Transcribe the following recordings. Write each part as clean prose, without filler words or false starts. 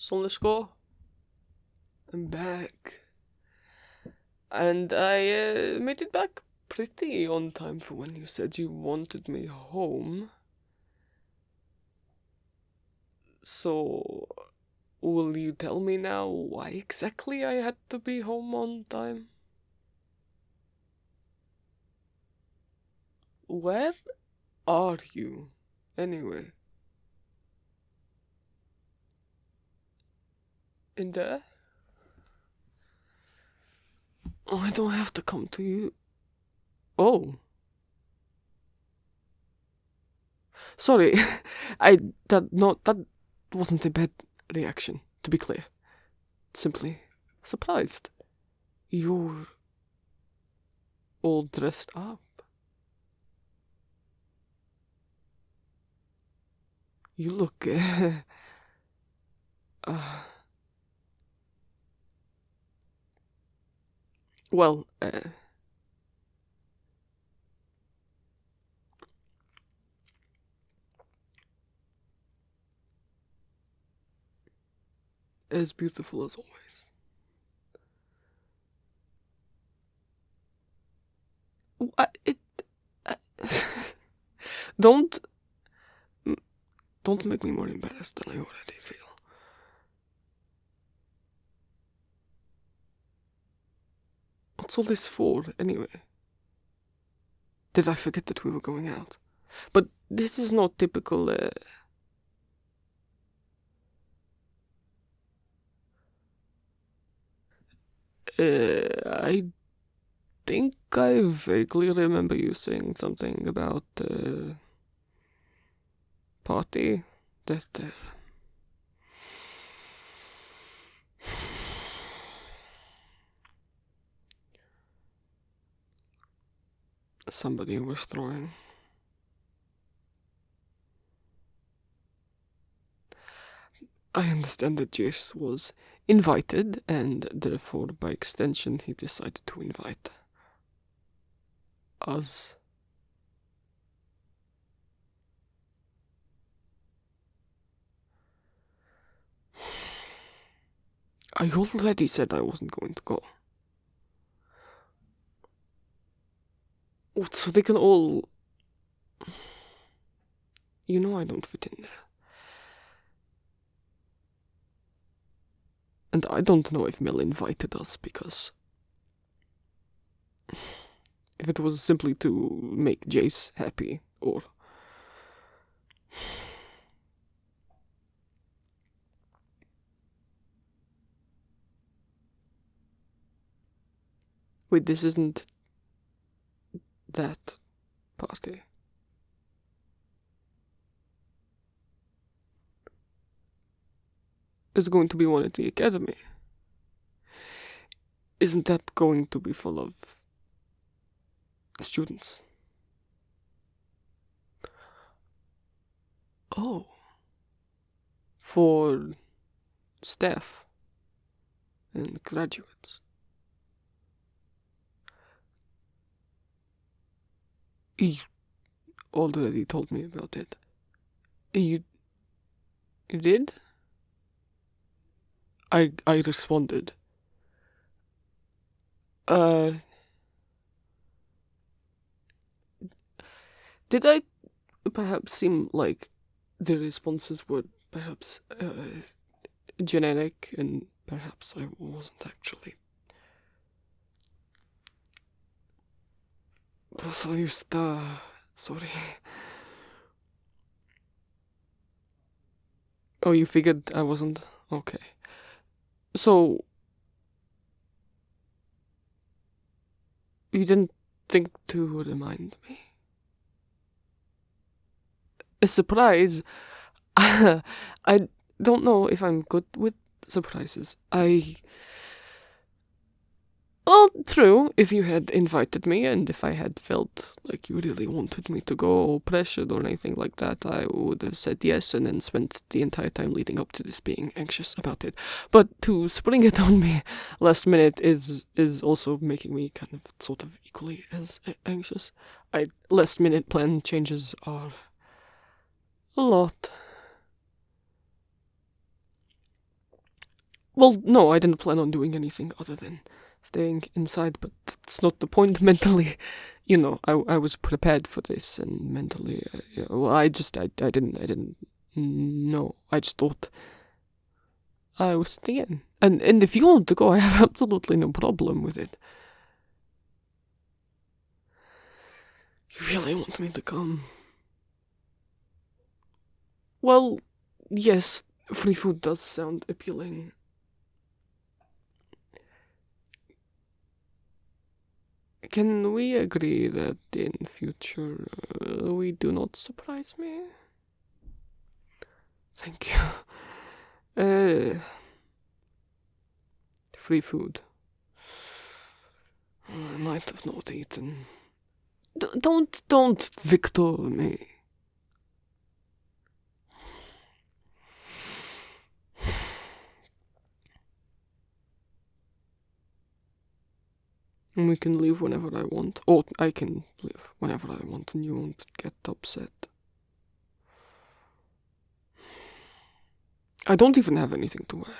So let's go. I'm back. And I made it back pretty on time for when you said you wanted me home. So, will you tell me now why exactly I had to be home on time? Where are you, anyway? In there? Oh, I don't have to come to you. Oh. Sorry, that wasn't a bad reaction, to be clear. Simply surprised. You're all dressed up. You look, well, as beautiful as always. I, don't make me more embarrassed than I already feel. What's all this for, anyway? Did I forget that we were going out? But this is not typical, I think I vaguely remember you saying something about, party that, somebody was throwing. I understand that Jace was invited, and therefore, by extension, he decided to invite us. I already said I wasn't going to go. So they can all... You know I don't fit in there. And I don't know if Mel invited us because... if it was simply to make Jace happy, or... Wait, this isn't... that party. It's going to be one at the academy. Isn't that going to be full of students? Oh. For staff and graduates. You already told me about it. You did? I responded. Did I perhaps seem like the responses were perhaps generic, and perhaps I wasn't actually? Sorry. Oh, you figured I wasn't? Okay. So, you didn't think to remind me? A surprise? I don't know if I'm good with surprises. Well, true, if you had invited me and if I had felt like you really wanted me to go or pressured or anything like that, I would have said yes and then spent the entire time leading up to this being anxious about it. But to spring it on me last minute is also making me kind of sort of equally as anxious. Last minute plan changes are a lot. Well, no, I didn't plan on doing anything other than staying inside, but that's not the point. Mentally, I was prepared for this, and mentally, well, I didn't know. I just thought I was staying. And if you want to go, I have absolutely no problem with it. You really want me to come? Well, yes, free food does sound appealing. Can we agree that in future we do not surprise me? Thank you. Free food. I might have not eaten. Don't Viktor me. We can leave whenever I want. Or I can leave whenever I want and you won't get upset. I don't even have anything to wear.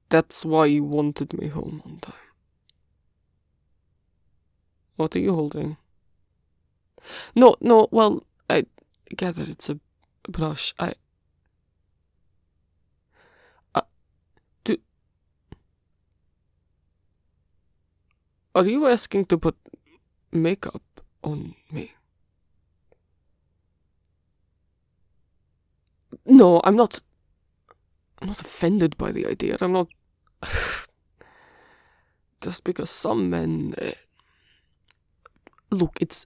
That's why you wanted me home on time. What are you holding? No, well, I gather it's a brush. Are you asking to put makeup on me? No, I'm not offended by the idea. I'm not. Just because some men. Look, it's.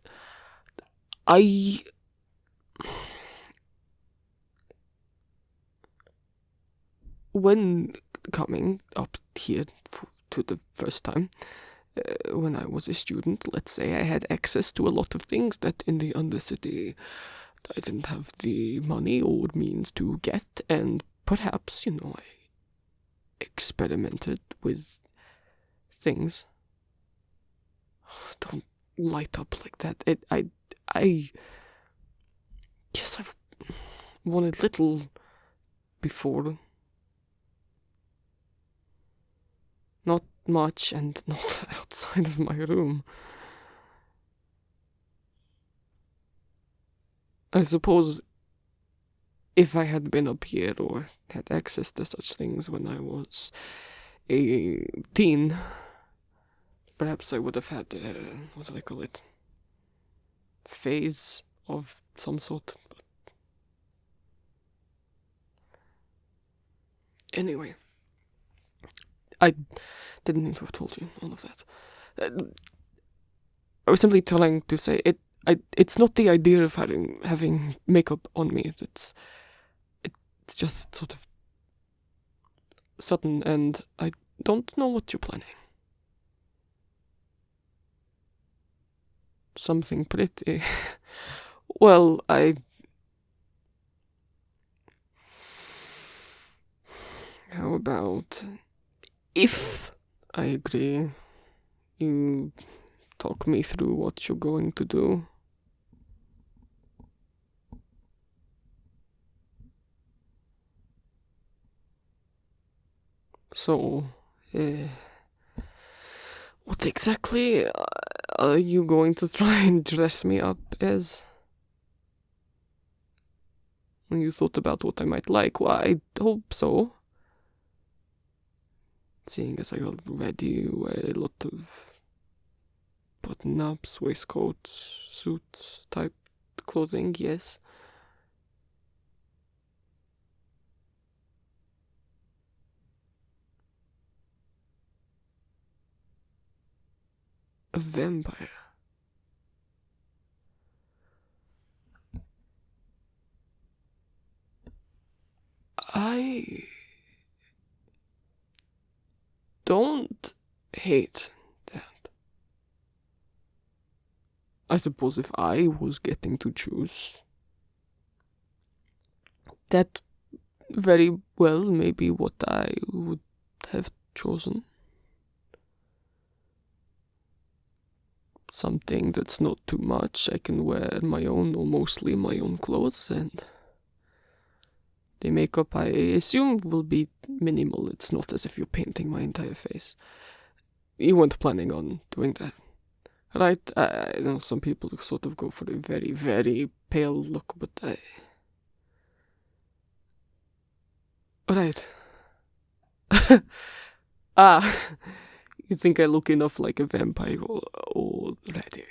When coming up here to the first time, when I was a student, let's say I had access to a lot of things that in the Undercity I didn't have the money or means to get, and perhaps, I experimented with things. Don't light up like that. Yes, I've wanted little before. Not much, and not outside of my room. I suppose if I had been up here or had access to such things when I was a teen, perhaps I would have had, what do they call it? Phase of some sort. But anyway, I didn't need to have told you all of that. I was simply trying to say it's not the idea of having makeup on me. It's just sort of sudden, and I don't know what you're planning. Something pretty. Well, how about if I agree, you talk me through what you're going to do? So, what exactly are you going to try and dress me up as? When you thought about what I might like, well, I hope so. Seeing as I already wear a lot of button-ups, waistcoats, suits type clothing, yes. A vampire. I don't hate that. I suppose if I was getting to choose, that very well may be what I would have chosen. Something that's not too much. I can wear my own or mostly my own clothes and The makeup, I assume, will be minimal. It's not as if you're painting my entire face. You weren't planning on doing that, right? I know some people sort of go for a very, very pale look, but I... Right. You think I look enough like a vampire already?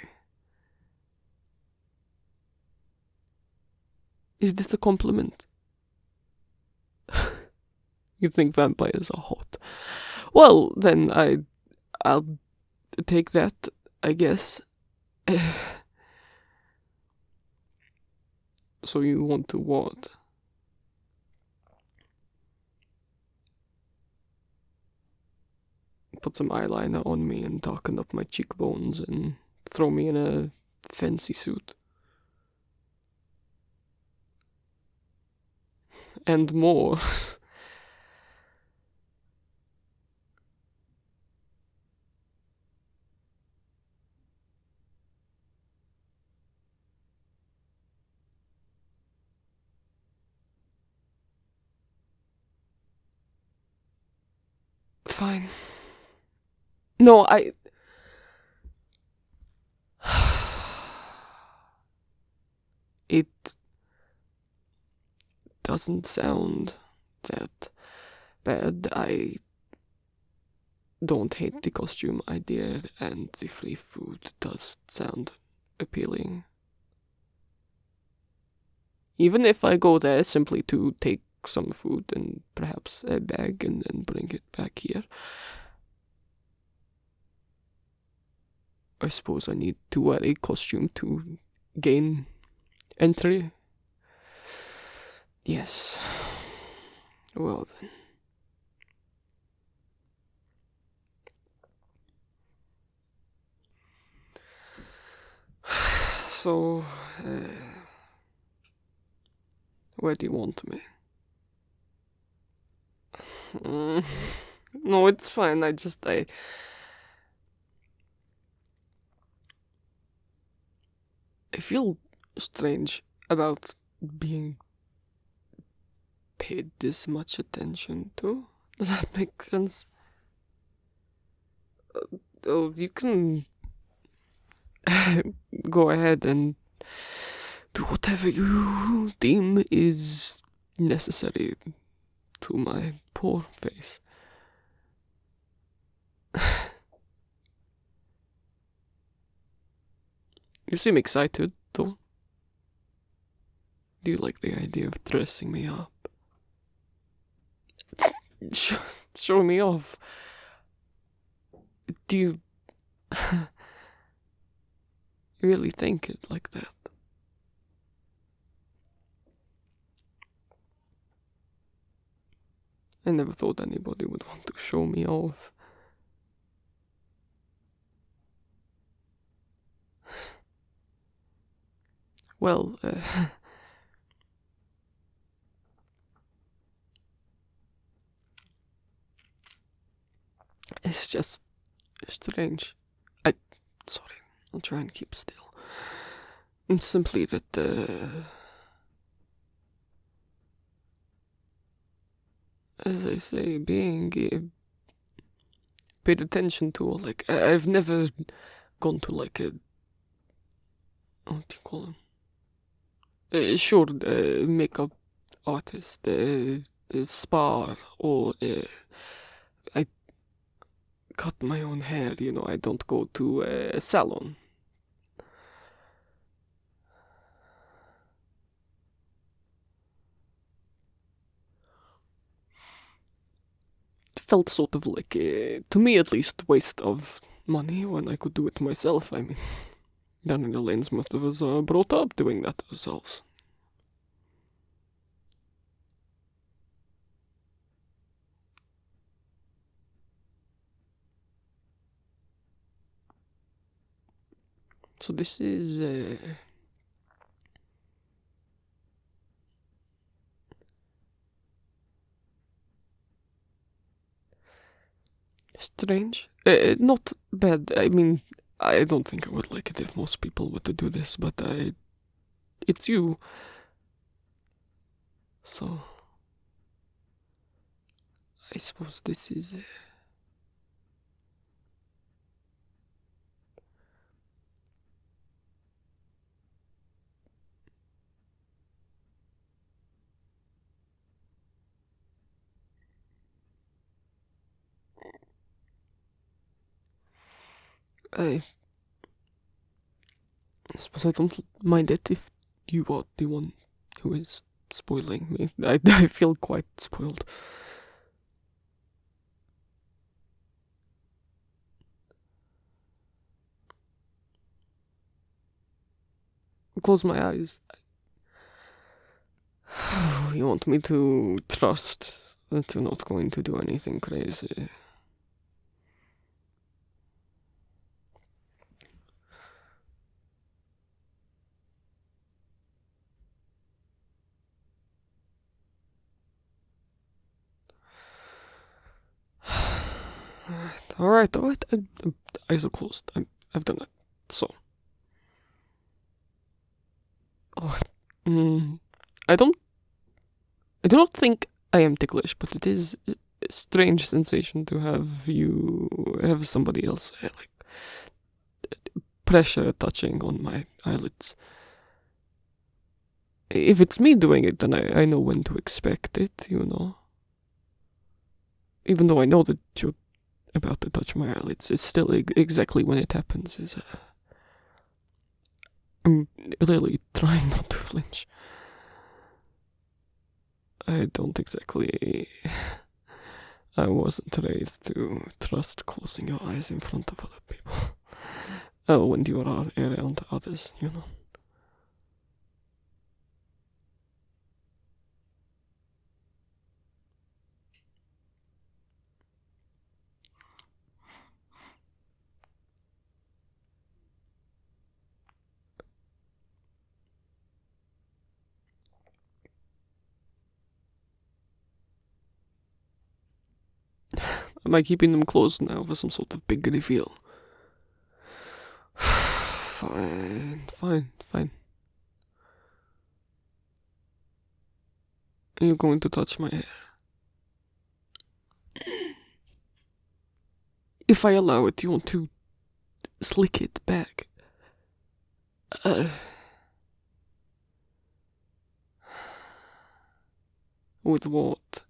Is this a compliment? You think vampires are hot? Well, then I'll take that, I guess. So you want to what? Put some eyeliner on me and darken up my cheekbones and throw me in a fancy suit. And more. Fine. No, It doesn't sound that bad. I don't hate the costume idea, and the free food does sound appealing. Even if I go there simply to take some food and perhaps a bag and then bring it back here, I suppose I need to wear a costume to gain entry. Yes. Well then. So, where do you want me? No, it's fine. I feel strange about being paid this much attention to. Does that make sense? Oh, you can go ahead and do whatever you deem is necessary to my poor face. You seem excited, though. Do you like the idea of dressing me up? Show me off. Do you really think it like that? I never thought anybody would want to show me off. Well, it's just strange. Sorry, I'll try and keep still. It's simply that, as I say, being paid attention to, like, I've never gone to, like, what do you call them? Sure, makeup artist, spa, or I cut my own hair, I don't go to a salon. It felt sort of like, to me at least, waste of money when I could do it myself. I mean, down in the lanes, most of us are brought up doing that ourselves. So this is, strange. Not bad. I mean, I don't think I would like it if most people were to do this, but it's you. So, I suppose this is... I suppose I don't mind it if you are the one who is spoiling me. I feel quite spoiled. Close my eyes. You want me to trust that you're not going to do anything crazy. Alright. Eyes are closed. I've done it. So. Oh, I do not think I am ticklish, but it is a strange sensation to have somebody else, like, pressure touching on my eyelids. If it's me doing it, then I know when to expect it, you know. Even though I know that you're about to touch my eyelids, it's still exactly when it happens. I'm really trying not to flinch. I don't exactly... I wasn't raised to trust closing your eyes in front of other people. Oh, when you are around others, you know. Am I keeping them closed now for some sort of big reveal? Fine. Are you going to touch my hair? If I allow it, you want to slick it back. With what?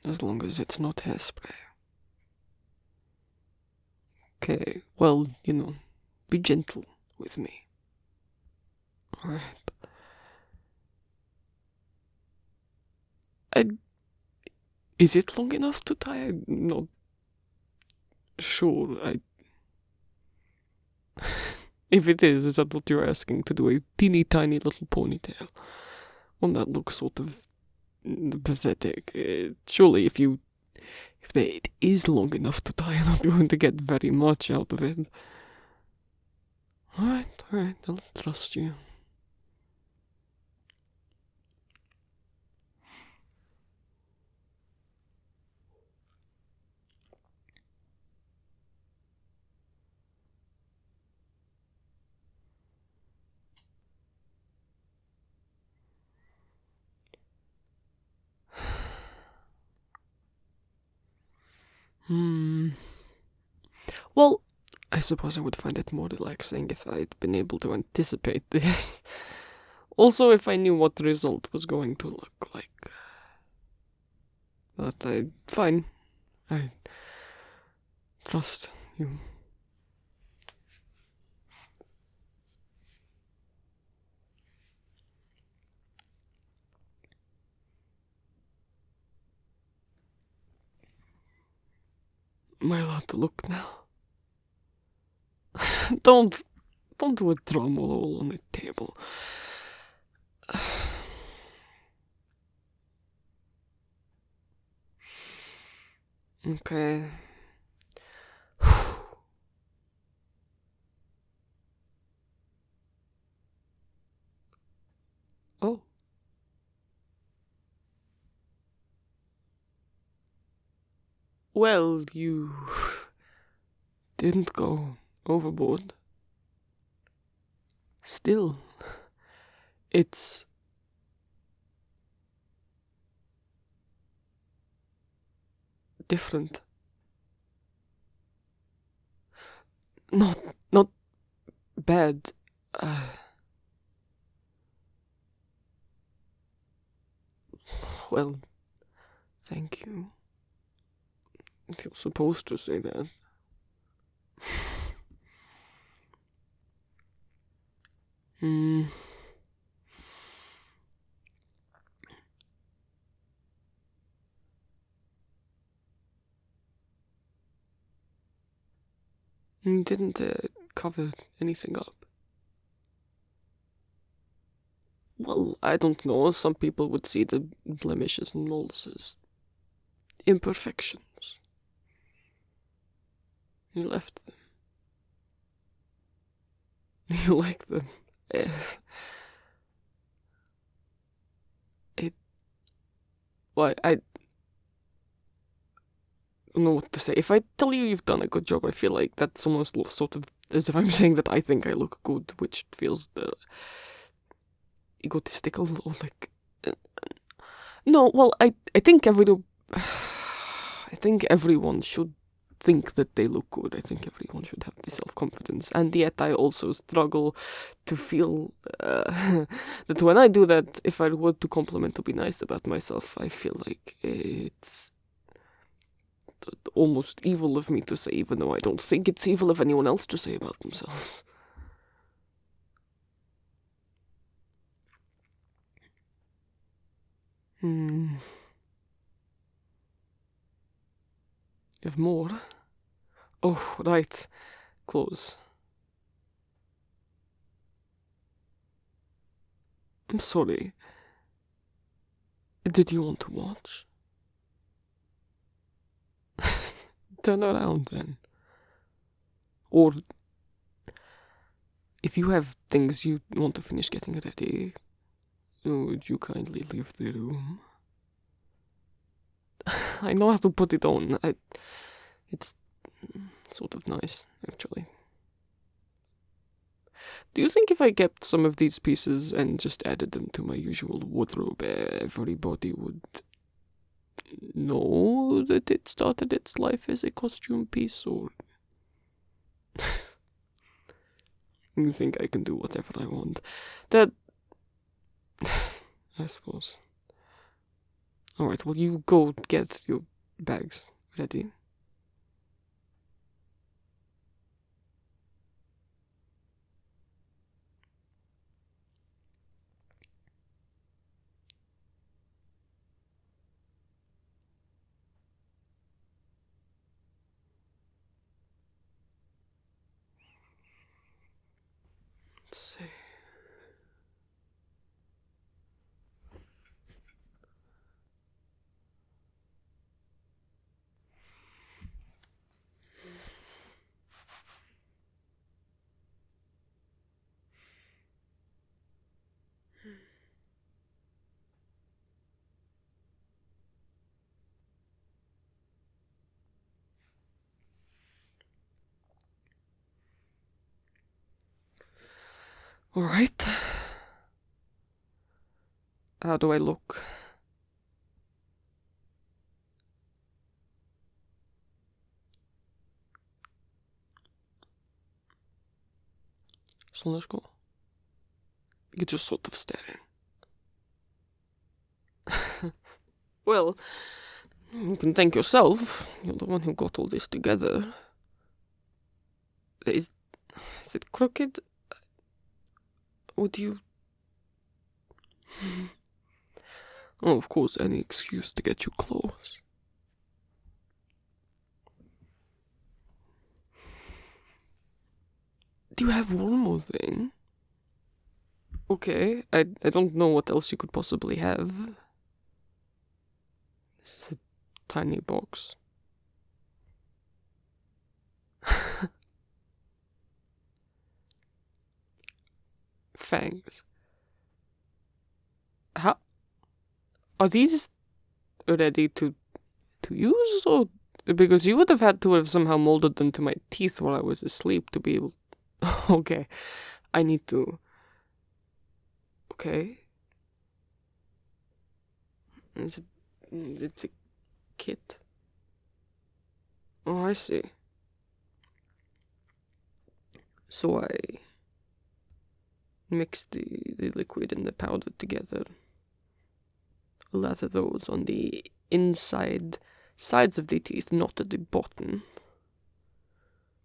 As long as it's not hairspray. Okay, well, you know, be gentle with me. Alright. Is it long enough to tie? I'm not sure. If it is that what you're asking, to do a teeny tiny little ponytail? One that looks sort of pathetic. Surely if it is long enough to tie, you're not going to get very much out of it. Alright, I'll trust you. Well, I suppose I would find it more relaxing if I'd been able to anticipate this. Also, if I knew what the result was going to look like. But fine. I trust you. Am I allowed to look now? Don't do a drum roll on the table. Okay. Oh. Well, you didn't go overboard. Still, it's different. Not bad. Well, thank you. You're supposed to say that. You didn't cover anything up. Well, I don't know. Some people would see the blemishes and moles as imperfections. You left them. You like them. I don't know what to say. If I tell you you've done a good job, I feel like that's almost sort of as if I'm saying that I think I look good, which feels egotistical or like. No, well, I think I think everyone should think that they look good. I think everyone should have the self-confidence. And yet I also struggle to feel that when I do that, if I were to compliment or be nice about myself, I feel like it's almost evil of me to say, even though I don't think it's evil of anyone else to say about themselves. You have more? Oh, right. Clothes. I'm sorry. Did you want to watch? Turn around then. Or if you have things you want to finish getting ready, would you kindly leave the room? I know how to put it on. It's sort of nice, actually. Do you think if I kept some of these pieces and just added them to my usual wardrobe, everybody would know that it started its life as a costume piece, or you think I can do whatever I want? That, I suppose. Alright, well, you go get your bags ready. Let's see. Alright. How do I look? So let's go. You're just sort of staring. Well, you can thank yourself. You're the one who got all this together. Is it crooked? Would you... Oh, of course, any excuse to get you clothes. Do you have one more thing? Okay, I don't know what else you could possibly have. This is a tiny box. Fangs. How... Are these ready to use, or... Because you would have had to have somehow molded them to my teeth while I was asleep to be able... Okay, I need to... Okay. It's a kit. Oh, I see. So I mix the liquid and the powder together. Lather those on the inside sides of the teeth, not at the bottom.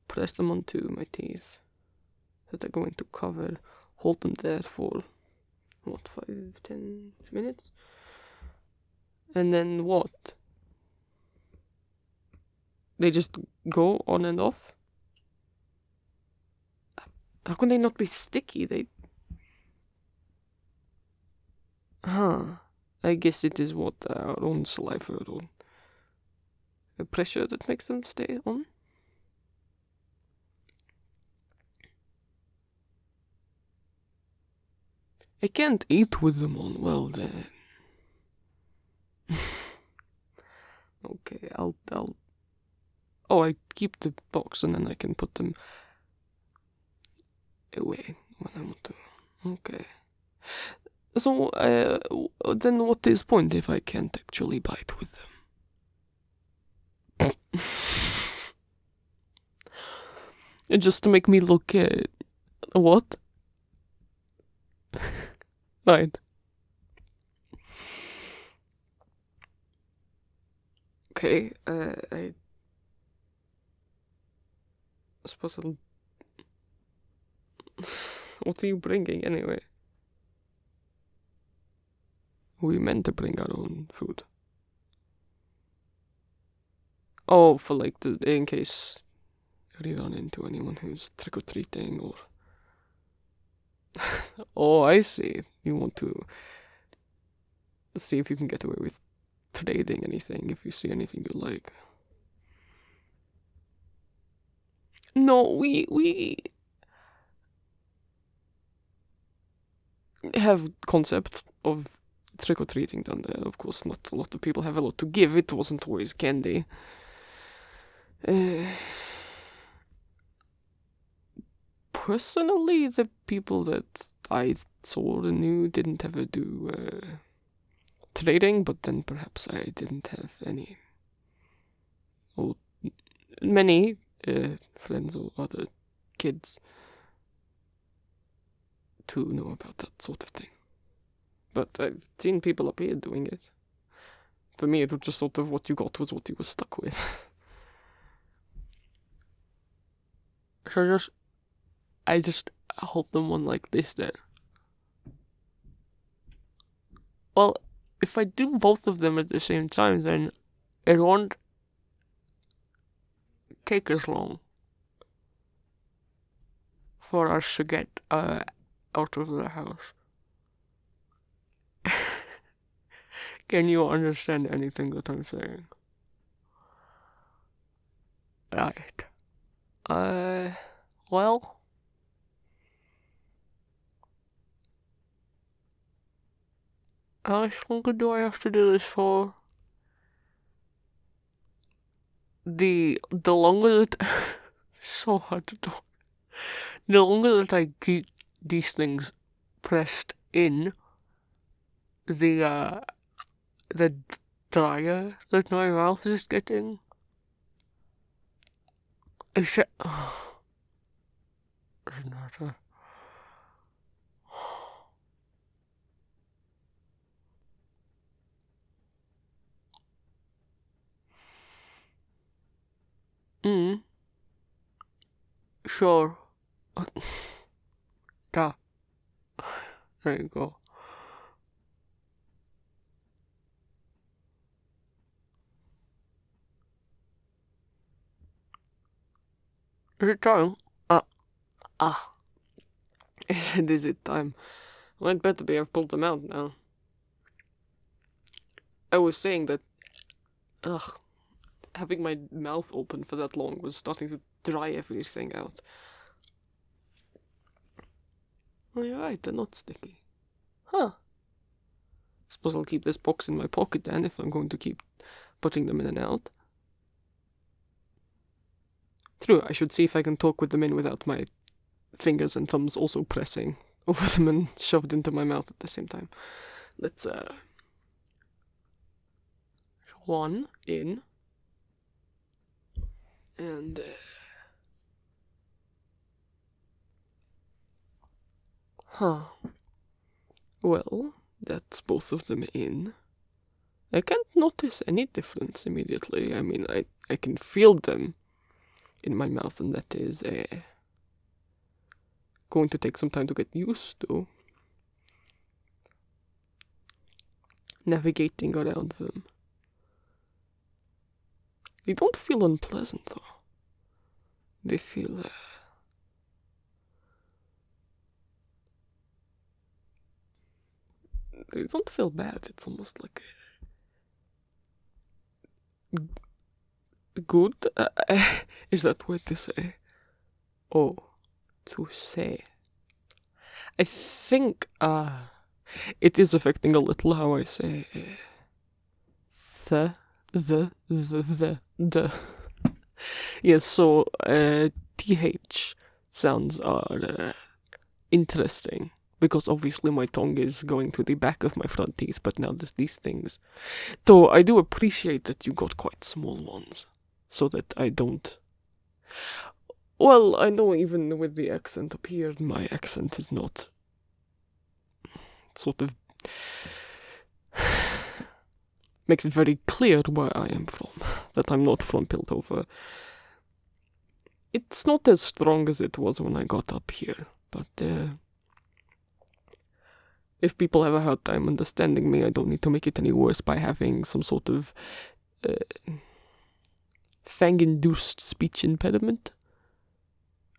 Press them onto my teeth. That they're going to cover, hold them there for, 5-10 minutes? And then what? They just go on and off? How can they not be sticky? I guess it is what our own saliva or pressure that makes them stay on. I can't eat with them on. Well then. Okay, I'll. Oh, I keep the box and then I can put them away when I want to. Okay. So, then what is point if I can't actually bite with them? Just to make me look, what? Right. Okay, I suppose I'll... What are you bringing anyway? We meant to bring our own food. Oh, for like in case you run into anyone who's trick-or-treating or... Oh, I see. You want to see if you can get away with trading anything, if you see anything you like. No, we have concept of trick-or-treating down there. Of course, not a lot of people have a lot to give. It wasn't always candy. Personally, the people that I saw and knew didn't ever do trading, but then perhaps I didn't have any or many friends or other kids to know about that sort of thing. But I've seen people up here doing it. For me, it was just sort of what you got was what you were stuck with. So I just hold them on like this then. Well, if I do both of them at the same time, then it won't take as long for us to get out of the house. Can you understand anything that I'm saying? Right. Well... How much longer do I have to do this for? The longer that... so hard to talk. The longer that I keep these things pressed in, the drier that my mouth is getting. Except... Doesn't matter. Sure. Da. There you go. Is it time? Is it time? Well, it better be. I've pulled them out now. I was saying that, having my mouth open for that long was starting to dry everything out. Oh, you're right, they're not sticky. Huh. Suppose I'll keep this box in my pocket then, if I'm going to keep putting them in and out. True, I should see if I can talk with them in without my fingers and thumbs also pressing over them and shoved into my mouth at the same time. Let's, one in. And, well, that's both of them in. I can't notice any difference immediately. I mean, I can feel them in my mouth, and that is going to take some time to get used to. Navigating around them. They don't feel unpleasant, though. They feel, they don't feel bad. It's almost like good. Is that what to say? Oh, to say. I think, it is affecting a little how I say, the. Yes, so, TH sounds are, interesting. Because obviously my tongue is going to the back of my front teeth, but now there's these things. Though I do appreciate that you got quite small ones, so that I don't... Well, I know even with the accent up here, my accent is not... sort of... makes it very clear where I am from, that I'm not from Piltover. It's not as strong as it was when I got up here, but if people have a hard time understanding me, I don't need to make it any worse by having some sort of fang-induced speech impediment.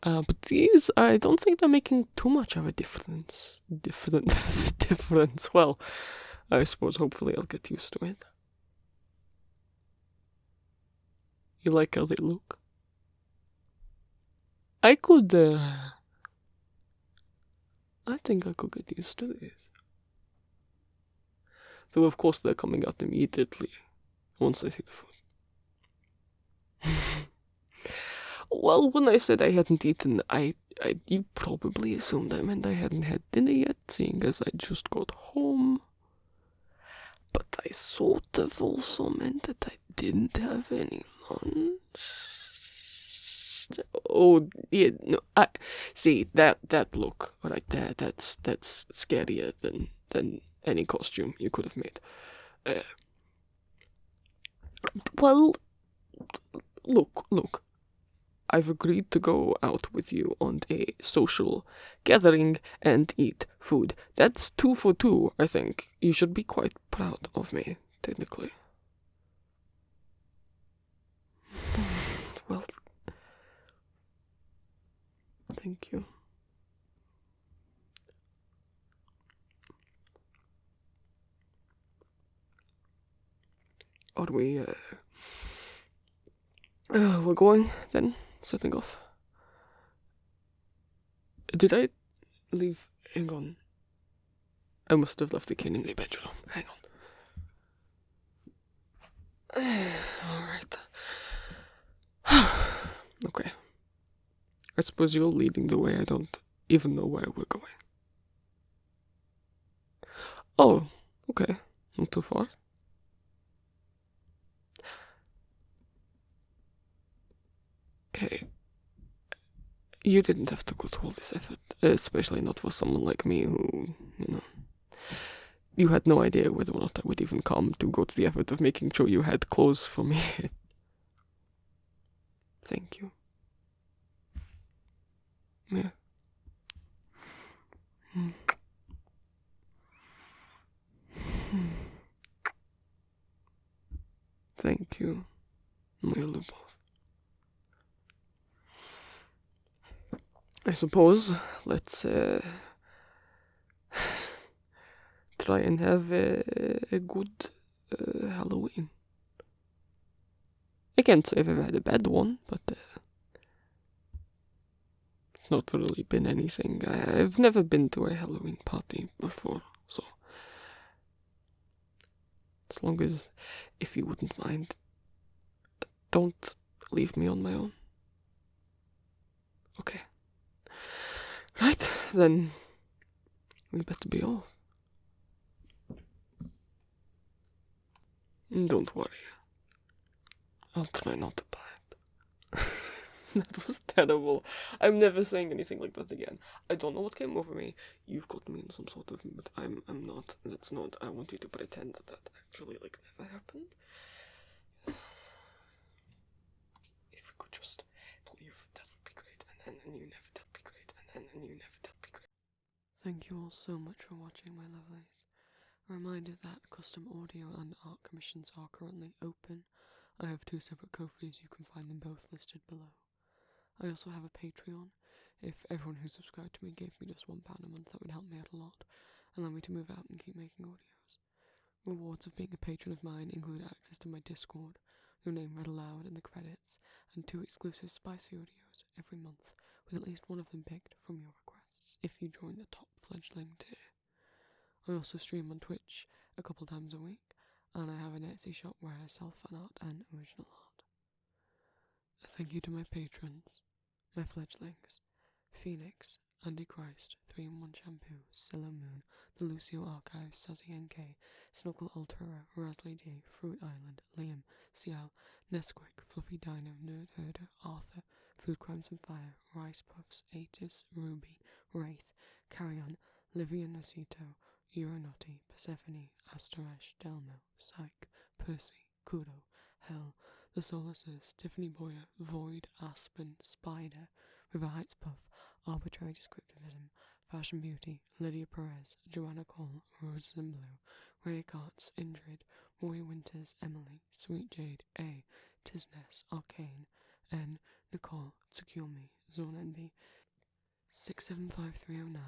But these, I don't think they're making too much of a difference. Difference. Well, I suppose hopefully I'll get used to it. You like how they look? I think I could get used to this. Though of course they're coming out immediately once I see the food. Well, when I said I hadn't eaten, you probably assumed I meant I hadn't had dinner yet, seeing as I just got home. But I sort of also meant that I didn't have any lunch. Oh, yeah, no, I see that look right there. That's scarier than any costume you could have made. Well, look. I've agreed to go out with you on a social gathering and eat food. That's 2 for 2, I think. You should be quite proud of me, technically. Well, thank you. Are we, we're going, then? Setting off. Did I leave? Hang on. I must have left the key in the bedroom. Hang on. Alright. Okay. I suppose you're leading the way. I don't even know where we're going. Oh, okay. Not too far. Hey, you didn't have to go to all this effort, especially not for someone like me who, you had no idea whether or not I would even come to go to the effort of making sure you had clothes for me. Thank you. Yeah. Thank you, my love. I suppose let's try and have a good Halloween. I can't say I've ever had a bad one, but it's not really been anything. I've never been to a Halloween party before, so as long as, if you wouldn't mind, don't leave me on my own. Okay. Right, then we better be off. Don't worry. I'll try not to bite. That was terrible. I'm never saying anything like that again. I don't know what came over me. You've got me in some sort of mood. I'm not. That's not. I want you to pretend that actually like never happened. If we could just leave, that would be great. And then you never, that'd be great. And then you never, that'd be great. Thank you all so much for watching, my lovelies. A reminder that custom audio and art commissions are currently open. I have 2 separate Ko-fis, you can find them both listed below. I also have a Patreon. If everyone who subscribed to me gave me just £1 a month, that would help me out a lot, allow me to move out and keep making audios. Rewards of being a patron of mine include access to my Discord, your name read aloud in the credits, and 2 exclusive spicy audios every month, with at least one of them picked from your requests if you join the top fledgling tier. I also stream on Twitch a couple times a week, and I have an Etsy shop where I sell fan art and original art. Thank you to my patrons, my fledglings, Phoenix, Andy Christ, 3-in-1 Shampoo, Silla Moon, The Lucio Archives, Sassy NK, Snuckle Ultra, Rasley D, Fruit Island, Liam, Cial, Nesquik, Fluffy Dino, Nerd Herder, Arthur, Food Crimes and Fire, Rice Puffs, Atis, Ruby, Wraith, Carrion, Livia Nocito, Euronotti, Persephone, Asteresh, Delmo, Psyche, Percy, Kudo, Hell, The Solaces, Tiffany Boyer, Void, Aspen, Spider, River Heights Puff, Arbitrary Descriptivism, Fashion Beauty, Lydia Perez, Joanna Cole, Roses in Blue, Ray Carts, Indrid, Roy Winters, Emily, Sweet Jade, A, Tisness, Arcane, N, Nicole, Tsukiyomi, Zone NB, 675309,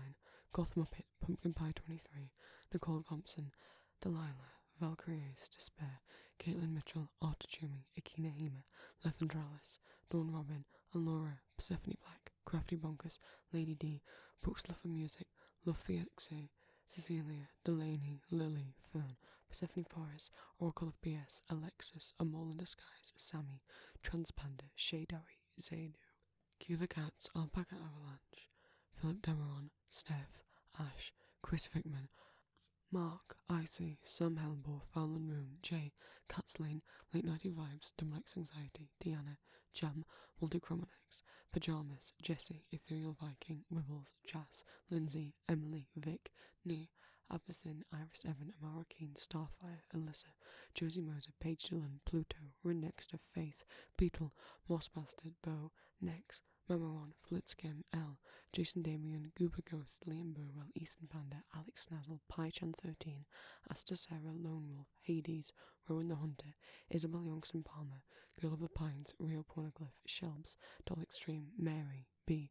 Goth Muppet, Pumpkin Pie 23, Nicole Thompson, Delilah, Valkyries, Despair, Caitlin Mitchell, Artatumi, Akina Hema, Lethandralis, Dawn Robin, Alora, Persephone Black, Crafty Bonkers, Lady D, Brooks Love for Music, Love Theoxy, Cecilia, Delaney, Lily, Fern, Persephone Porris, Oracle of BS, Alexis, A Mole in Disguise, Sammy, Transpanda, Shadari, Zaydu, Q the Cats, Alpaca Avalanche, Philip Demeron, Steph, Ash, Chris Vickman, Mark, Icy, Sam Hellbore, Fallon Room, Jay, Catslane, Late Nighty Vibes, Dominic's Anxiety, Deanna, Jam, Multichromanex, Pajamas, Jesse, Ethereal Viking, Wibbles, Jazz, Lindsay, Emily, Vic, Nee, Abthasin, Iris Evan, Amara Keen, Starfire, Alyssa, Josie Moser, Paige Dillon, Pluto, Rinnexter, Faith, Beetle, Moss Bastard, Bo, Nex, Memoron, Flitzkim, L, Jason Damien, Goober Ghost, Liam Burwell, Ethan Panda, Alex Snazzle, PyChan13, Asta Sarah, Lone Wolf, Hades, Rowan the Hunter, Isabel Youngson Palmer, Girl of the Pines, Rio Pornoglyph, Shelbs, Doll Extreme, Mary, B,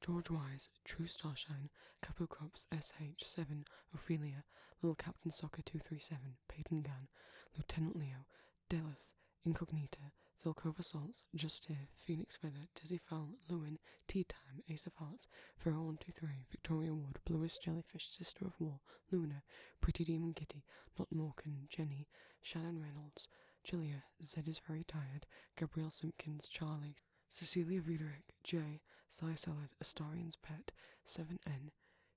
George Wise, True Starshine, Capo Crops, SH7, Ophelia, Little Captain Soccer 237, Peyton Gann, Lieutenant Leo, Delith, Incognita, Zilkova Salts, Just Here, Phoenix Feather, Tizzy Fowl, Lewin, Tea Time, Ace of Hearts, Pharaoh 123, Victoria Ward, Bluest Jellyfish, Sister of War, Luna, Pretty Demon Kitty, Not Morkan, Jenny, Shannon Reynolds, Julia, Zed is Very Tired, Gabrielle Simpkins, Charlie, Cecilia Viederick, Jay, Cy Salad, Astarian's Pet, 7N,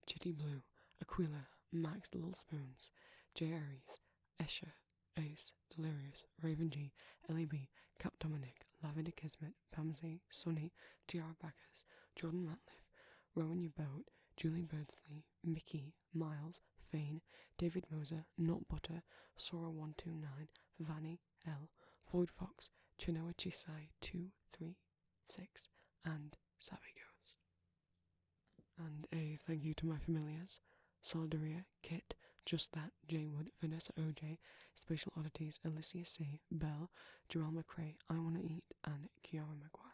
Chitty Blue, Aquila, Max the Little Spoons, J. Aries, Escher, Ace, Delirious, Raven G, Ellie B, Cap Dominic, Lavender Kismet, Pamsey, Sonny, Tiara Backers, Jordan Ratliff, Rowan Boat, Julie Birdsley, Mickey, Miles, Fane, David Moser, Not Butter, Sora129, Vanny, L, Void Fox, Chinoa Chisai 236, and Savvy Ghost. And a thank you to my familiars, Solidaria, Kit, Just That, J Wood, Vanessa OJ, Spatial Oddities, Alicia C, Belle, Joelle McRae, I Wanna Eat, and Kiara McGuire.